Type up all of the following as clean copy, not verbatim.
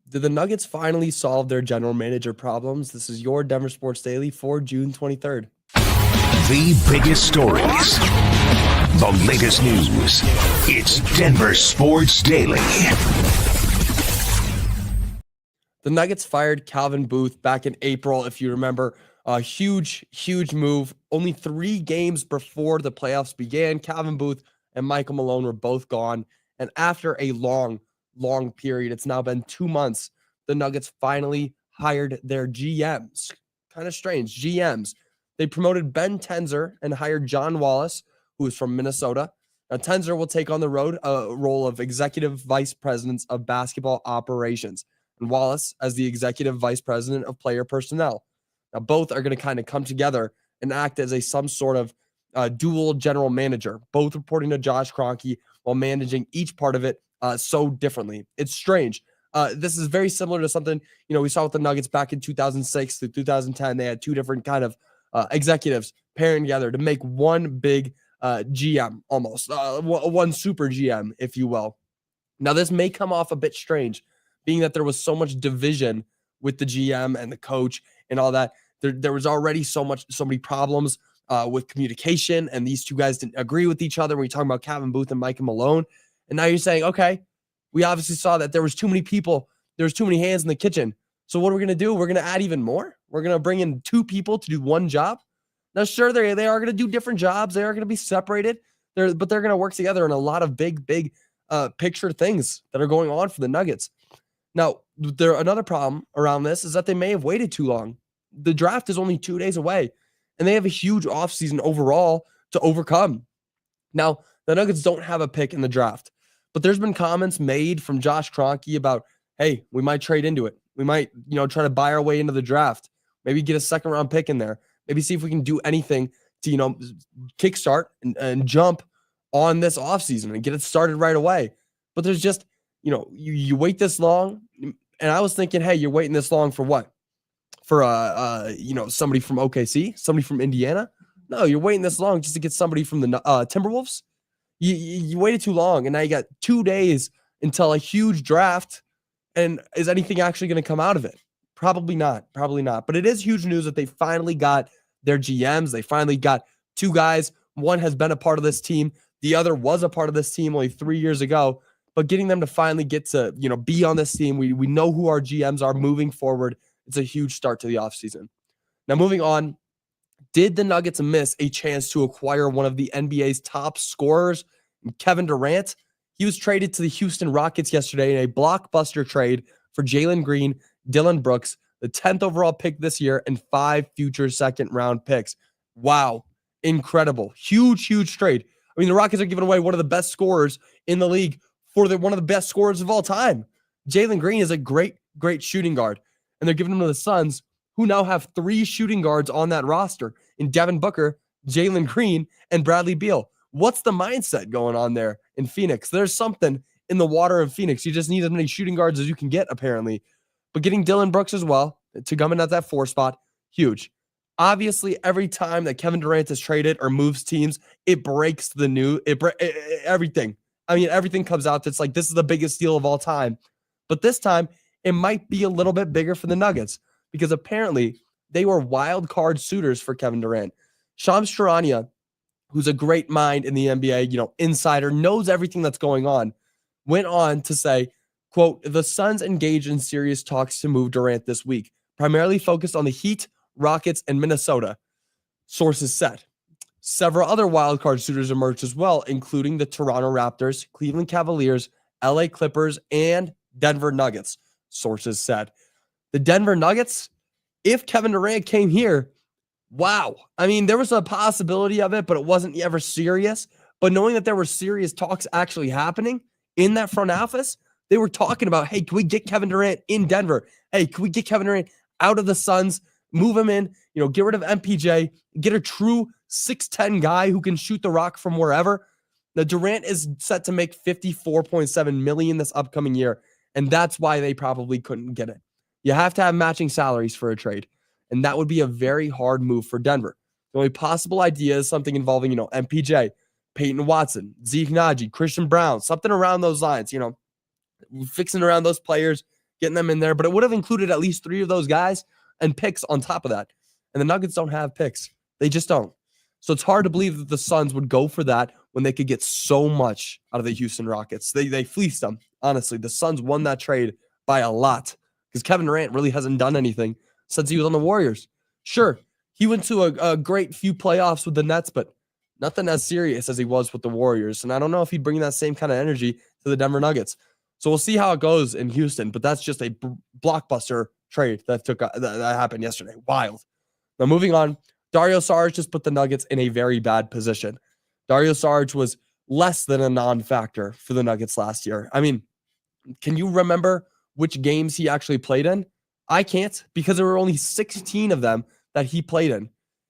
Did the Nuggets finally solve their general manager problems? This is your Denver Sports Daily for June 23rd. The biggest stories, the latest news. It's Denver Sports Daily. The Nuggets fired Calvin Booth back in April, if you remember. A huge move. Only 3 games before the playoffs began, Calvin Booth and Michael Malone were both gone. And after a long period, it's now been 2 months, the Nuggets finally hired their GMs. Kind of strange, GMs. They promoted Ben Tenzer and hired John Wallace, who is from Minnesota. Now, Tenzer will take on the role of Executive Vice President of Basketball Operations, and Wallace as the Executive Vice President of Player Personnel. Now, both are going to kind of come together and act as some sort of dual general manager, both reporting to Josh Kroenke while managing each part of it so differently. It's strange. This is very similar to something, we saw with the Nuggets back in 2006 through 2010. They had 2 different kind of executives pairing together to make one big GM, almost one super GM, if you will. Now, this may come off a bit strange, being that there was so much division with the GM and the coach and all that. There was already so many problems with communication, and these 2 guys didn't agree with each other when you're talking about Calvin Booth and Michael Malone. And now you're saying, okay, we obviously saw that there was too many people, there was too many hands in the kitchen. So what are we going to do? We're going to add even more? We're going to bring in 2 people to do one job? Now, sure, they are going to do different jobs. They are going to be separated, but they're going to work together in a lot of big picture things that are going on for the Nuggets. Now, another problem around this is that they may have waited too long. The draft is only 2 days away, and they have a huge offseason overall to overcome. Now, the Nuggets don't have a pick in the draft, but there's been comments made from Josh Kroenke about, hey, we might trade into it. We might, try to buy our way into the draft. Maybe get a second-round pick in there. Maybe see if we can do anything to, kickstart and jump on this offseason and get it started right away. But there's just, you wait this long, and I was thinking, hey, you're waiting this long for what? For somebody from OKC, somebody from Indiana? No, you're waiting this long just to get somebody from the Timberwolves. You waited too long, and now you got 2 days until a huge draft. And is anything actually going to come out of it? Probably not. But it is huge news that they finally got their GMs. They finally got 2 guys. One has been a part of this team. The other was a part of this team only 3 years ago. But getting them to finally get to, be on this team, we know who our GMs are moving forward. It's a huge start to the offseason. Now, moving on, did the Nuggets miss a chance to acquire one of the NBA's top scorers, Kevin Durant? He was traded to the Houston Rockets yesterday in a blockbuster trade for Jalen Green, Dylan Brooks, the 10th overall pick this year, and 5 future second-round picks. Wow. Incredible. Huge trade. I mean, the Rockets are giving away one of the best scorers in the league for one of the best scorers of all time. Jalen Green is a great shooting guard, and they're giving him to the Suns, who now have 3 shooting guards on that roster in Devin Booker, Jalen Green, and Bradley Beal. What's the mindset going on there in Phoenix? There's something in the water of Phoenix. You just need as many shooting guards as you can get, apparently. But getting Dylan Brooks as well to come in at that 4 spot, huge. Obviously, every time that Kevin Durant is traded or moves teams, it breaks the news. Everything. I mean, everything comes out that's like, this is the biggest deal of all time. But this time, it might be a little bit bigger for the Nuggets because apparently they were wild card suitors for Kevin Durant. Shams Charania, who's a great mind in the NBA, insider, knows everything that's going on, went on to say, quote, the Suns engaged in serious talks to move Durant this week, primarily focused on the Heat, Rockets, and Minnesota, sources said. Several other wildcard suitors emerged as well, including the Toronto Raptors, Cleveland Cavaliers, LA Clippers, and Denver Nuggets, sources said. The Denver Nuggets, if Kevin Durant came here, wow. I mean, there was a possibility of it, but it wasn't ever serious. But knowing that there were serious talks actually happening in that front office, they were talking about, hey, can we get Kevin Durant in Denver? Hey, can we get Kevin Durant out of the Suns, move him in, get rid of MPJ, get a true 6'10 guy who can shoot the rock from wherever. Now, Durant is set to make $54.7 million this upcoming year, and that's why they probably couldn't get it. You have to have matching salaries for a trade, and that would be a very hard move for Denver. The only possible idea is something involving, MPJ, Payton Watson, Zeke Naji, Christian Brown, something around those lines, fixing around those players, getting them in there, but it would have included at least 3 of those guys and picks on top of that. And the Nuggets don't have picks. They just don't. So it's hard to believe that the Suns would go for that when they could get so much out of the Houston Rockets. They fleeced them. Honestly, the Suns won that trade by a lot because Kevin Durant really hasn't done anything since he was on the Warriors. Sure, he went to a great few playoffs with the Nets, but nothing as serious as he was with the Warriors. And I don't know if he'd bring that same kind of energy to the Denver Nuggets. So we'll see how it goes in Houston, but that's just a blockbuster trade that happened yesterday. Wild. Now moving on, Dario Sarge just put the Nuggets in a very bad position. Dario Sarge was less than a non-factor for the Nuggets last year. I mean, can you remember which games he actually played in? I can't, because there were only 16 of them that he played in.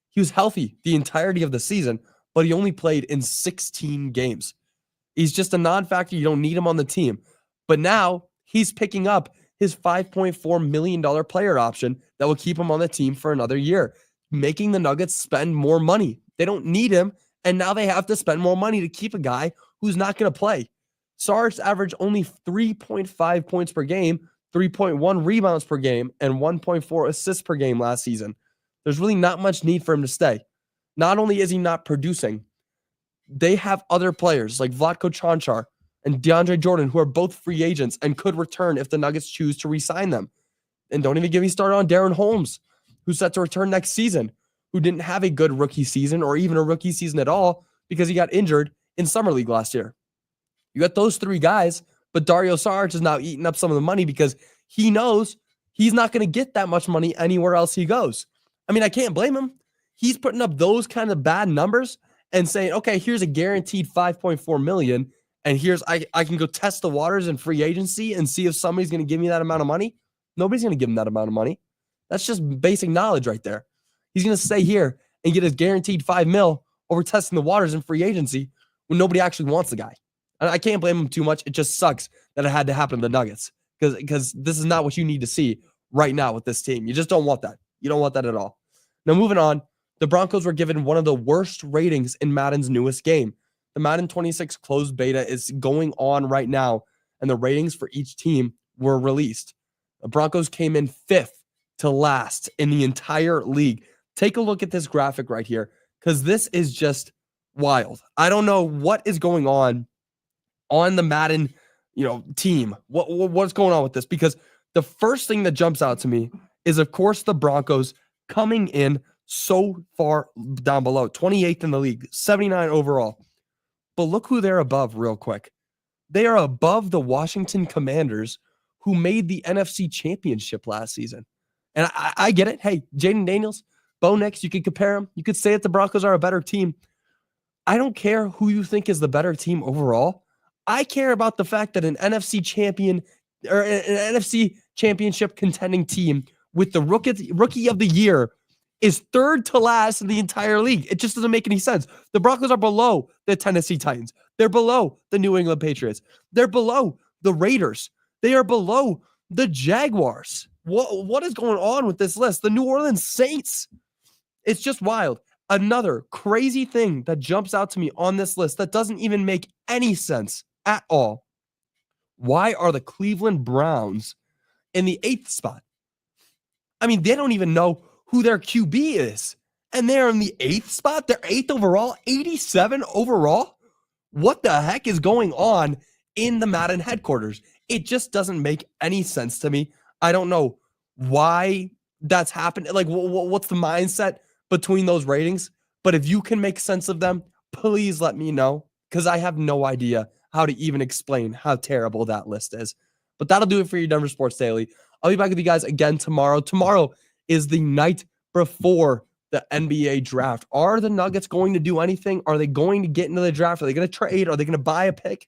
He was healthy the entirety of the season, but he only played in 16 games. He's just a non-factor. You don't need him on the team. But now he's picking up his $5.4 million player option that will keep him on the team for another year, making the Nuggets spend more money. They don't need him, and now they have to spend more money to keep a guy who's not going to play. Sarge averaged only 3.5 points per game, 3.1 rebounds per game, and 1.4 assists per game last season. There's really not much need for him to stay. Not only is he not producing, they have other players like Vlatko Čančar and DeAndre Jordan, who are both free agents and could return if the Nuggets choose to re-sign them. And don't even get me started on Darren Holmes, who's set to return next season, who didn't have a good rookie season or even a rookie season at all because he got injured in Summer League last year. You got those 3 guys, but Dario Sarge is now eating up some of the money because he knows he's not going to get that much money anywhere else he goes. I mean, I can't blame him. He's putting up those kind of bad numbers and saying, okay, here's a guaranteed $5.4 million, and here's I can go test the waters in free agency and see if somebody's going to give me that amount of money. Nobody's going to give him that amount of money. That's just basic knowledge right there. He's going to stay here and get his guaranteed $5 million over testing the waters in free agency when nobody actually wants the guy. And I can't blame him too much. It just sucks that it had to happen to the Nuggets because this is not what you need to see right now with this team. You just don't want that. You don't want that at all. Now, moving on, the Broncos were given one of the worst ratings in Madden's newest game. The Madden 26 closed beta is going on right now, and the ratings for each team were released. The Broncos came in 5th to last in the entire league. Take a look at this graphic right here, because this is just wild. I don't know what is going on the Madden, team. What's going on with this? Because the first thing that jumps out to me is, of course, the Broncos coming in so far down below, 28th in the league, 79 overall. But look who they're above real quick. They are above the Washington Commanders, who made the NFC Championship last season. And I get it. Hey, Jaden Daniels, Bo Nix, you could compare them. You could say that the Broncos are a better team. I don't care who you think is the better team overall. I care about the fact that an NFC champion or an NFC Championship contending team with the rookie of the year is 3rd to last in the entire league. It just doesn't make any sense. The Broncos are below the Tennessee Titans. They're below the New England Patriots. They're below the Raiders. They are below the Jaguars. What is going on with this list? The New Orleans Saints. It's just wild. Another crazy thing that jumps out to me on this list that doesn't even make any sense at all. Why are the Cleveland Browns in the 8th spot? I mean, they don't even know who their QB is. And they're in the 8th spot. They're 8th overall, 87 overall. What the heck is going on in the Madden headquarters? It just doesn't make any sense to me. I don't know why that's happened. Like, what's the mindset between those ratings? But if you can make sense of them, please let me know, because I have no idea how to even explain how terrible that list is. But that'll do it for your Denver Sports Daily. I'll be back with you guys again tomorrow. Tomorrow is the night before the NBA draft. Are the Nuggets going to do anything? Are they going to get into the draft? Are they going to trade? Are they going to buy a pick?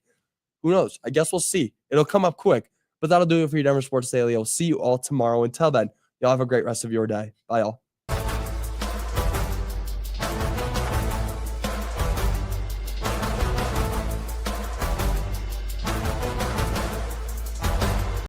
Who knows? I guess we'll see. It'll come up quick. But that'll do it for your Denver Sports Daily. I'll see you all tomorrow. Until then, y'all have a great rest of your day. Bye, y'all.